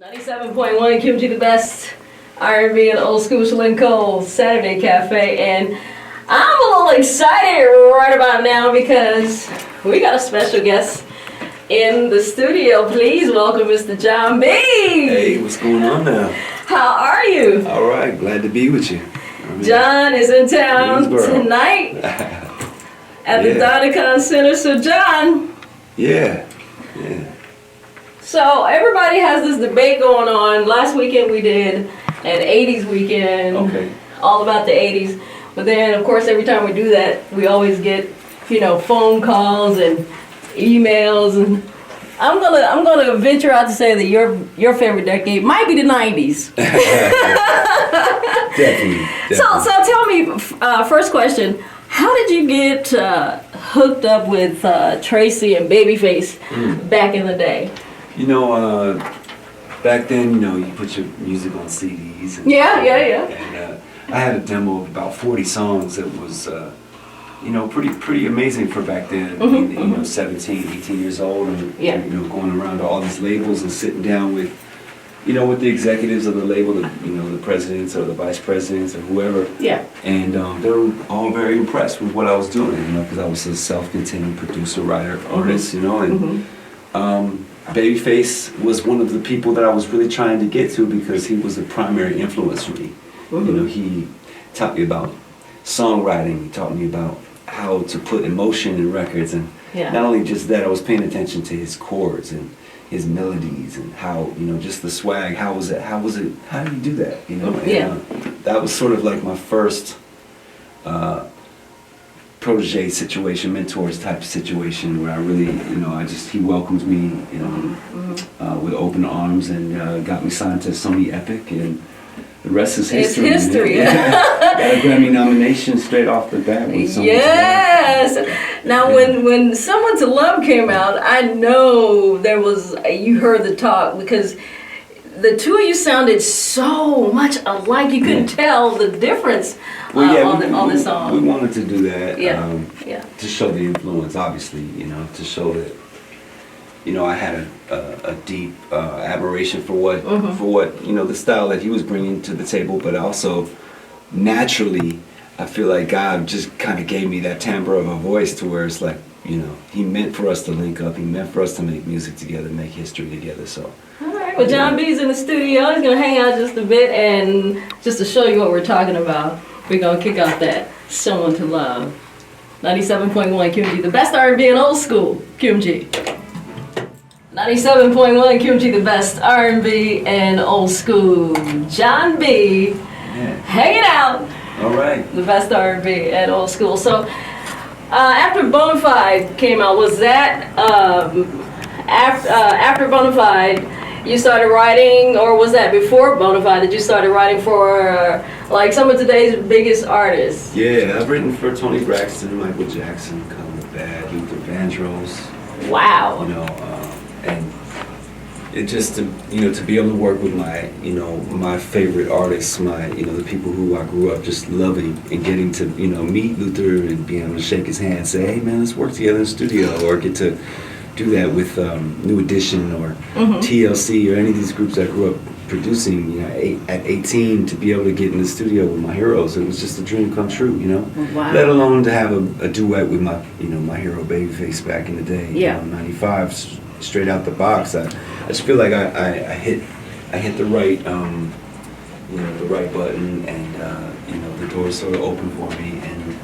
97.1 QMG, the best R&B and old school Shilynne Cole Saturday Cafe, and I'm a little excited right about now because we got a special guest in the studio. Please welcome Mr. Jon B. Hey, what's going on now? How are you? All right, glad to be with you. John is in town tonight at the Donicon Center. So John. Yeah. So everybody has this debate going on. Last weekend we did an 80s weekend, all about the 80s. But then, of course, every time we do that, we always get, phone calls and emails. And I'm gonna venture out to say that your favorite decade might be the 90s. Definitely. So tell me, first question. How did you get hooked up with Tracy and Babyface back in the day? Back then, you put your music on CDs. And, Yeah. And I had a demo of about 40 songs that was, pretty amazing for back then. Being, 17, 18 years old, and going around to all these labels and sitting down with, with the executives of the label, the presidents or the vice presidents or whoever. Yeah. And they were all very impressed with what I was doing, because I was a self-contained producer, writer, artist, Babyface was one of the people that I was really trying to get to because he was a primary influence for me. He taught me about songwriting. He taught me about how to put emotion in records, and not only just that, I was paying attention to his chords and his melodies and how, just the swag. How was it? How did he do that? That was sort of like my first protege situation, mentors type situation, where I really, he welcomed me, with open arms and got me signed to Sony Epic, and the rest is history. It's history. Got a Grammy nomination straight off the bat with Someone Yes. To Love. Now, when Someone to Love came out, I know you heard the talk because the two of you sounded so much alike. You couldn't tell the difference on the song. We wanted to do that to show the influence, obviously, to show that, I had a deep admiration for what, the style that he was bringing to the table, but also naturally, I feel like God just kind of gave me that timbre of a voice to where it's like, he meant for us to link up, he meant for us to make music together, make history together, so. Well, Jon B's in the studio. He's going to hang out just a bit, and just to show you what we're talking about, we're going to kick off that Someone to Love. 97.1 QMG, the best R&B and old school QMG. 97.1 QMG, the best R&B and old school. Jon B hanging out. All right. The best R&B and old school. So after Bonafide came out, was that after Bonafide you started writing, or was that before Bonafide that you started writing for like some of today's biggest artists? Yeah, I've written for Tony Braxton, Michael Jackson, Colin Bad, Luther Vandross. Wow. And it just to be able to work with my my favorite artists, the people who I grew up just loving, and getting to meet Luther and being able to shake his hand and say, hey man, let's work together in the studio, or get to do that with New Edition or TLC or any of these groups I grew up producing. At 18, to be able to get in the studio with my heroes, it was just a dream come true. Wow. Let alone to have a duet with my my hero Babyface back in the day. 95 straight out the box. I just feel like I hit the right the right button, and the doors sort of open for me, and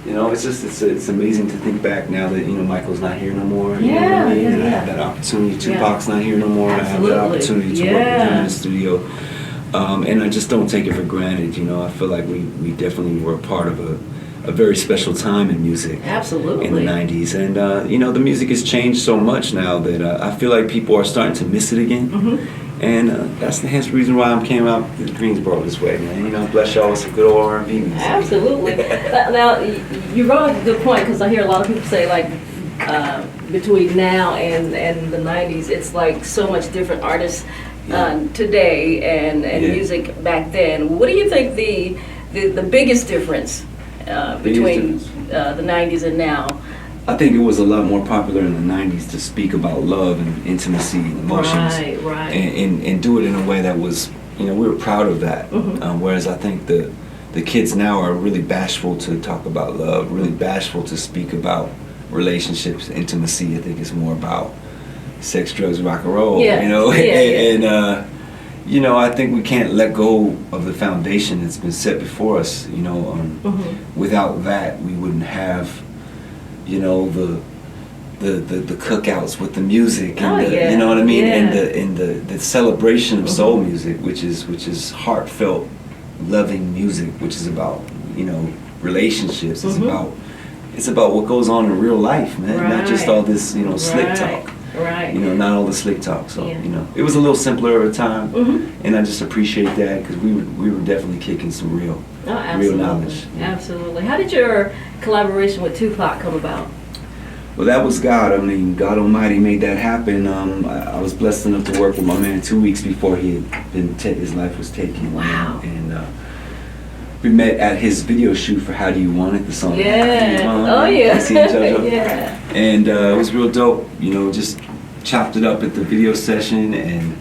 it's amazing to think back now that Michael's not here no more. And I have that opportunity. Tupac's not here no more. Absolutely. I have that opportunity to work with him in the studio, and I just don't take it for granted. I feel like we definitely were a part of a very special time in music. Absolutely. In the 90s, and the music has changed so much now that I feel like people are starting to miss it again. And that's the reason why I came out to Greensboro this way, man. Bless y'all with some good old R&B music. Absolutely. Now, you brought up a good point, because I hear a lot of people say, like, between now and the 90s, it's like so much different artists today and music back then. What do you think the biggest difference between the 90s and now I think it was a lot more popular in the 90s to speak about love and intimacy and emotions. Right. And do it in a way that was, we were proud of that. Whereas I think the kids now are really bashful to talk about love, really bashful to speak about relationships, intimacy. I think it's more about sex, drugs, rock and roll, And I think we can't let go of the foundation that's been set before us, Without that, we wouldn't have, the cookouts with the music and you know what I mean, and the celebration of soul music, which is heartfelt, loving music, which is about relationships. It's about what goes on in real life, man. Not just all this slick talk. Right. Not all the slick talk. So it was a little simpler at a time, and I just appreciate that because we were definitely kicking some real knowledge. Absolutely. How did your collaboration with Tupac come about? Well, that was God. I mean, God Almighty made that happen. I was blessed enough to work with my man 2 weeks before he had been his life was taken. Wow. And we met at his video shoot for "How Do You Want It," the song. Yeah. Yeah. And it was real dope. Just chopped it up at the video session, and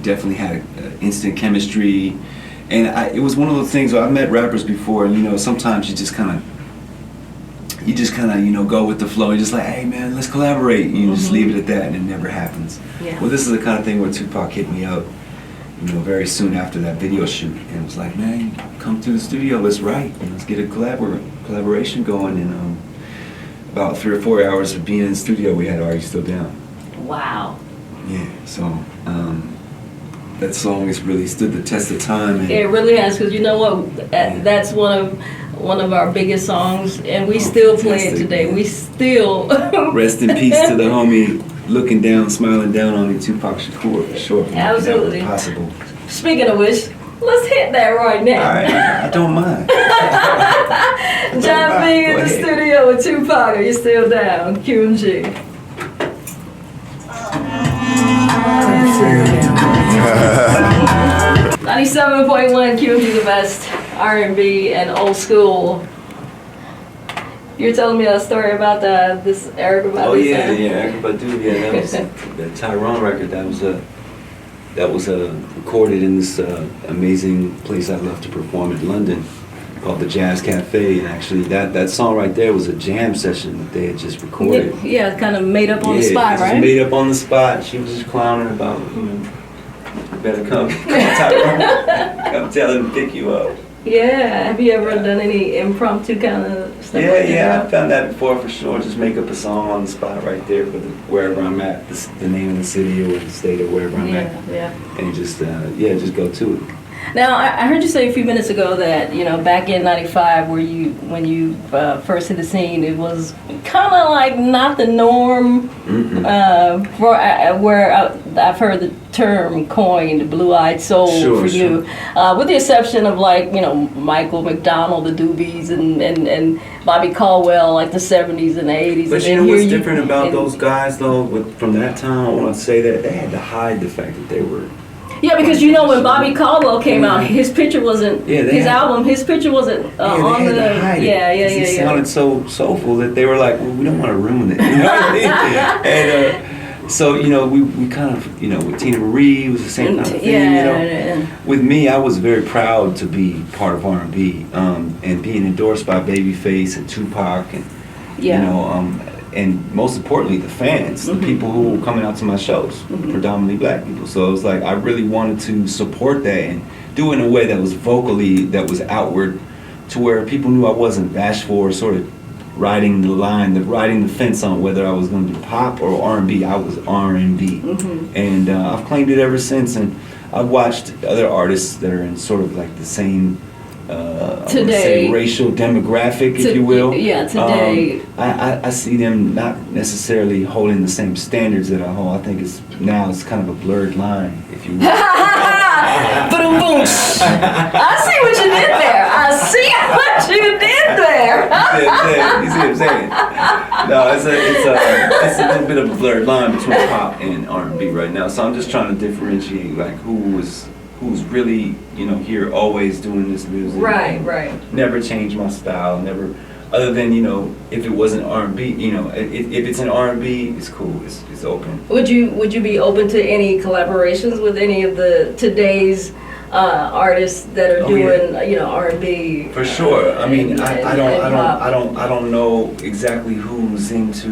definitely had instant chemistry. And it was one of those things where I've met rappers before, and sometimes you just kind of go with the flow. You're just like, hey man, let's collaborate. You just leave it at that, and it never happens. Yeah. Well, this is the kind of thing where Tupac hit me up, very soon after that video shoot, and was like, man, come to the studio, let's write, and let's get a collaboration going. And about 3 or 4 hours of being in the studio, we had "Are You Still Down?" Wow. Yeah. So that song has really stood the test of time. And it really has, because you know what? That's one of our biggest songs, and we still play it today. Man. We still. Rest in peace to the homie looking down, smiling down on me, Tupac Shakur, for sure. Absolutely. That was possible. Speaking of which, let's hit that right now. All right, I don't mind. Jon B in the studio with Tupac. Are you still down? QMG. 97.1 QMG, the best R&B and old school. You're telling me a story about this Erykah Badu. Oh yeah, Erykah Badu. Yeah, that was the Tyrone record. That was recorded in this amazing place I love to perform in London, called the Jazz Cafe. And actually, that song right there was a jam session that they had just recorded. Yeah, kind of made up on the spot, right? Made up on the spot. She was just clowning about, you better come Tyrone. Come tell him to pick you up. Yeah. Have you ever done any impromptu kind of stuff? Yeah, I've done that before for sure. Just make up a song on the spot right there for wherever I'm at, the name of the city or the state or wherever I'm at. Yeah. And just just go to it. Now, I heard you say a few minutes ago that, back in '95, when you first hit the scene, it was kind of like not the norm. Where I've heard the term coined, blue-eyed soul for you, with the exception of Michael McDonald, the Doobies, and Bobby Caldwell, like the '70s and the '80s. But and what's different about those guys though? From that time, I want to say that they had to hide the fact that they were. Yeah, because when Bobby Caldwell came out, his picture wasn't his picture wasn't on the. He sounded so soulful that they were like, well, we don't want to ruin it. You know what I mean? And so we kind of with Tina Marie it was the same kind of thing. With me, I was very proud to be part of R&B and being endorsed by Babyface and Tupac and and most importantly, the fans, the people who were coming out to my shows, predominantly black people. So it was like I really wanted to support that and do it in a way that was vocally, that was outward, to where people knew I wasn't bashful or sort of riding the fence on whether I was going to do pop or R&B. I was R&B, and I've claimed it ever since. And I've watched other artists that are in sort of like the same. Today, racial demographic, if you will. Yeah, today. I see them not necessarily holding the same standards that I hold. I think it's kind of a blurred line, if you will. Boom, boom. I see what you did there. You see what I'm saying? No, it's a little bit of a blurred line between pop and R&B right now. So I'm just trying to differentiate like who's really, here always doing this music. Right. Never changed my style, never other than, you know, if it wasn't R&B, you know, if it's an R&B, it's cool. It's open. Would you be open to any collaborations with any of the today's artists that are doing you know, R&B? For sure. I mean, I don't know exactly who's into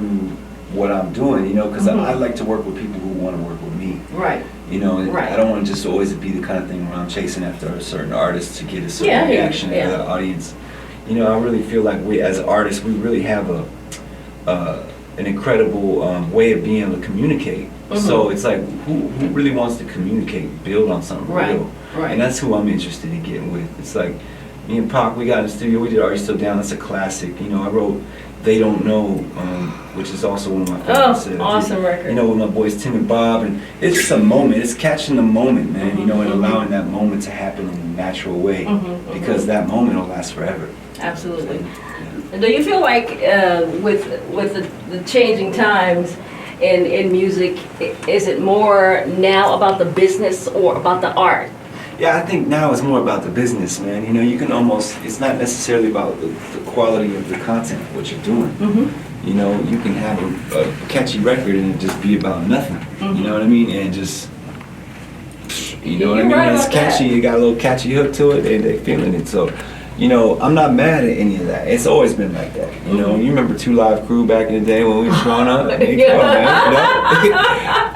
what I'm doing, you know, because I like to work with people who want to work with me. Right. You know, right. I don't want to just always be the kind of thing where I'm chasing after a certain artist to get a certain reaction out of the audience. You know, I really feel like we, as artists, we really have an incredible way of being able to communicate. So it's like, who really wants to communicate, build on something real? Right. And that's who I'm interested in getting with. It's like, me and Pac, we got in the studio, we did Are You Still Down? That's a classic. You know, I wrote They Don't Know, which is also one of my favorites. Awesome record. You know, with my boys Tim and Bob, and it's just a moment. It's catching the moment, man. You know, and allowing that moment to happen in a natural way, because that moment will last forever. Absolutely. Do you feel like with the changing times in music, is it more now about the business or about the art? Yeah, I think now it's more about the business, man. You know, you can almost, it's not necessarily about the quality of the content, what you're doing. You know, you can have a catchy record and it just be about nothing. You know what I mean? And just, you know what I mean? Right, it's catchy, you got a little catchy hook to it, and they're feeling it. So, you know, I'm not mad at any of that. It's always been like that. You know, you remember 2 Live Crew back in the day when we was growing up? I mean, come on, man. You know?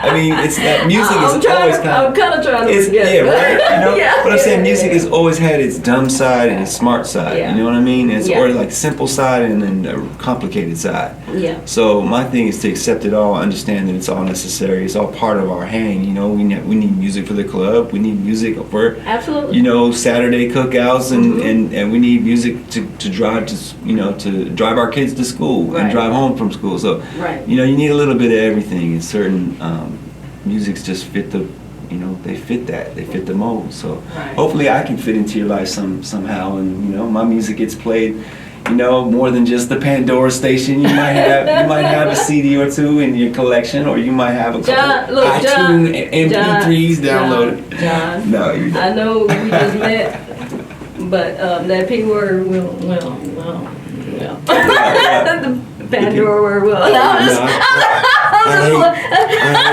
I mean, it's that music is always kind of. I'm kind of trying to forget. Yeah, right. You know, but I'm saying music has always had its dumb side and its smart side. You know what I mean? It's or like simple side and then a complicated side. Yeah. So my thing is to accept it all, understand that it's all necessary. It's all part of our hang. You know, we need music for the club. We need music for you know, Saturday cookouts and we need music to drive to drive our kids to school and drive home from school. So you know, you need a little bit of everything. And certain musics just fit the, you know, they fit the mold. So hopefully I can fit into your life somehow, and you know, my music gets played, you know, more than just the Pandora station. You might have a CD or 2 in your collection, or you might have a couple iTunes MP3s downloaded. John, no, you're not. I know we just met. But that P word will, the Pandora word will. I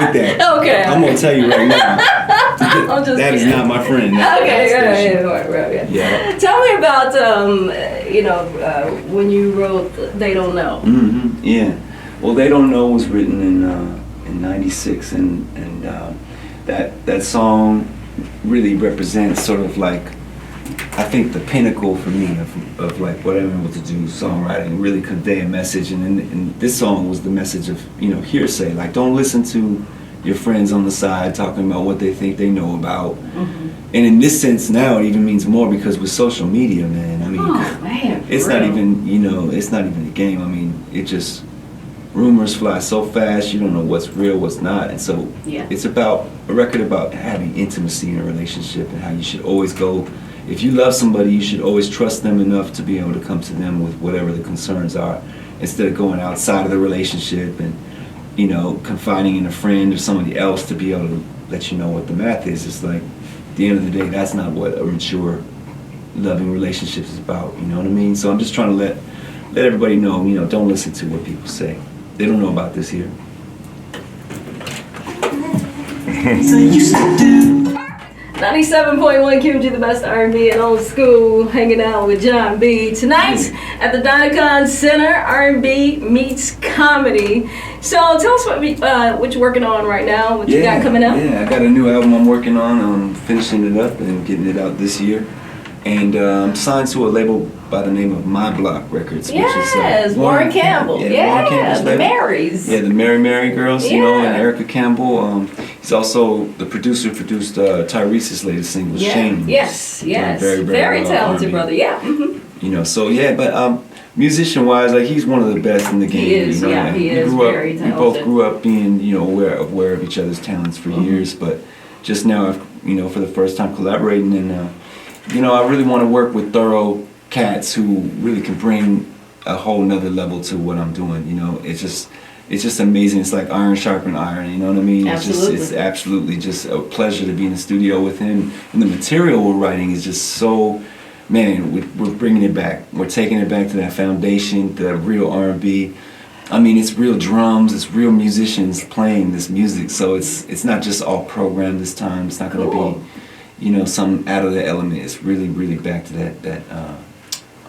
hate that. Okay. I'm gonna tell you right now. That is not my friend. Okay. Yeah. Tell me about you know, when you wrote They Don't Know. Yeah. Well, They Don't Know was written in '96, and that song really represents sort of like, I think, the pinnacle for me of like what I'm able to do, songwriting, really convey a message. And this song was the message of, you know, hearsay. Like, don't listen to your friends on the side talking about what they think they know about. And in this sense now it even means more, because with social media, man, I mean, it's not even, you know, it's not even a game. I mean, it just, rumors fly so fast, you don't know what's real, what's not. And so it's about a record about having intimacy in a relationship, and how you should always go. If you love somebody, you should always trust them enough to be able to come to them with whatever the concerns are, instead of going outside of the relationship and, you know, confiding in a friend or somebody else to be able to let you know what the math is. It's like, at the end of the day, that's not what a mature, loving relationship is about. You know what I mean? So I'm just trying to let everybody know, you know, don't listen to what people say. They don't know about this here. 97.1 QMG, the best R&B and old school, hanging out with Jon B. Tonight at the Dynacon Center, R&B meets comedy. So tell us what you're working on right now, what you got coming up. Yeah, I got a new album I'm working on. I'm finishing it up and getting it out this year. And I'm signed to a label by the name of My Block Records. Yes, which is, Warren Campbell. Warren Campbell's the Marys. Yeah, the Mary girls, you know, and Erica Campbell. He's also the producer who produced Tyrese's latest single, Shame. Yes. Very, very talented brother, You know, so but musician-wise, like, he's one of the best in the game. He is, you know? He is very talented. We both grew up being, you know, aware of each other's talents for years, but just now, you know, for the first time collaborating, and you know, I really want to work with thorough cats who really can bring a whole nother level to what I'm doing. You know, it's just amazing. It's like iron sharpened iron. You know what I mean? Absolutely. It's absolutely just a pleasure to be in the studio with him. And the material we're writing is just so man, we're bringing it back. We're taking it back to that foundation, the real R&B. I mean, it's real drums, it's real musicians playing this music. So it's not just all programmed this time. It's not going to be, you know, some out of the element. It's really, really back to that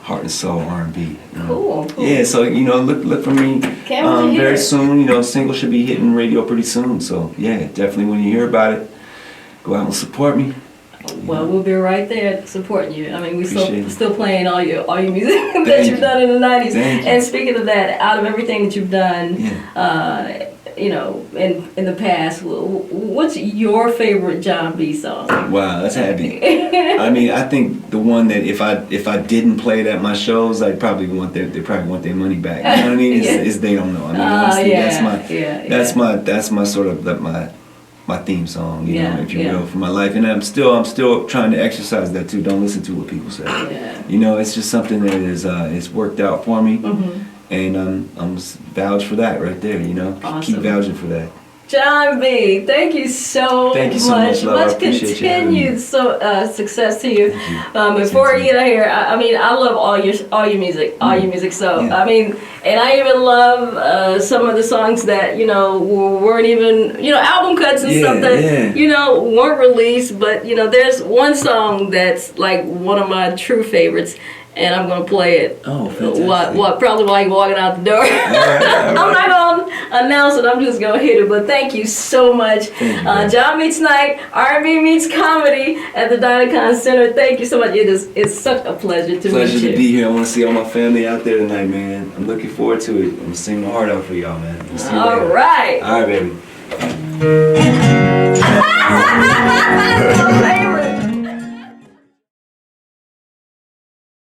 heart and soul R&B. You know? Cool. Yeah, so, you know, look for me very soon. You know, single should be hitting radio pretty soon. So, yeah, definitely when you hear about it, go out and support me. Well, we'll be right there supporting you. I mean, we Appreciate still playing all your music that you've done in the '90s. And speaking of that, out of everything that you've done, you know, in the past, what's your favorite Jon B song? Wow, that's heavy. I mean, I think the one that if I didn't play it at my shows, I'd probably want they probably want their money back. You know what I mean? It's They Don't Know. I mean, honestly, that's my sort of my theme song, you know, if you will, for my life. And I'm still trying to exercise that too. Don't listen to what people say. You know, it's just something that is it's worked out for me, and I'm vouch for that right there. You know, keep vouching for that. Jon B, thank you so much. Love. Much continued success to you. Before you get out here, I mean, I love all your music, So I mean, and I even love some of the songs that you know weren't even album cuts and stuff that you know weren't released. But you know, there's one song that's like one of my true favorites. And I'm gonna play it. Oh, fantastic! Probably while you're walking out the door. I'm not gonna announce it. I'm just gonna hit it. But thank you so much, Jon Meets Night, R&B meets comedy at the Dynacon Center. Thank you so much. It's such a pleasure to meet you. To be here. I want to see all my family out there tonight, man. I'm looking forward to it. I'm gonna sing my heart out for y'all, man. All right, baby.